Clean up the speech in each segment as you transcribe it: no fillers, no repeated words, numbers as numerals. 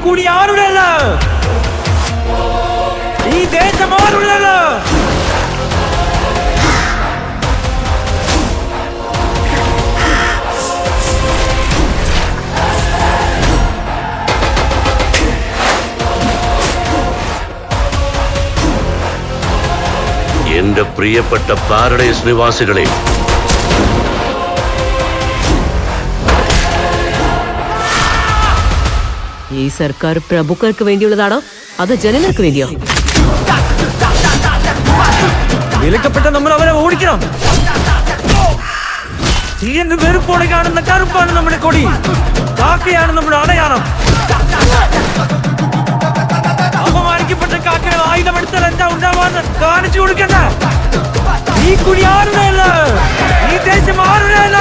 കുടി ആരുടെയല്ല, ഈ ദേശം ആരുടെയല്ല. എന്റെ പ്രിയപ്പെട്ട പാരഡൈസ് നിവാസികളെ, ഈ സർക്കാർ പ്രഭുക്കൾക്ക് വേണ്ടിയുള്ളതാണോ അതോ ജനങ്ങൾക്ക് വേണ്ടിയോ? വിലക്കപ്പെട്ട നമ്മൾ അവരെ ഓടിക്കണം. തീയന്ന് വെറുപ്പോടെ കാണുന്ന കറുപ്പാണ് നമ്മുടെ കൊടി, കാക്കയാണ് നമ്മുടെ അടയാളം. അപമാനിക്കപ്പെട്ട കാക്കയുടെ ആയുധമെടുത്താൽ എന്താ ഉണ്ടാവാന്ന് കാണിച്ചു കൊടുക്കണ്ട. ഈ കുടി ആരുടെയല്ല, ഈ ദേശം ആരുടെയല്ല,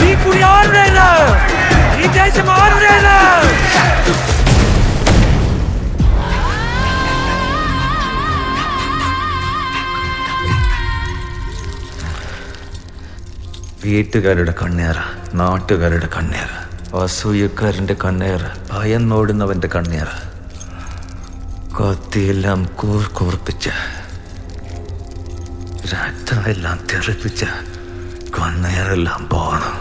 ഈ കുടി ആരുടെയല്ല, ഈ ദേശം ആരുടെയല്ല. വീട്ടുകാരുടെ കണ്ണേറ, നാട്ടുകാരുടെ കണ്ണേറ, അസൂയക്കാരന്റെ കണ്ണേറ, ഭയന്നോടുന്നവന്റെ കണ്ണേറ, കത്തിയെല്ലാം കൂർപ്പിച്ച, രക്തമെല്ലാം തെറിപ്പിച്ച കണ്ണേറെല്ലാം പോണം.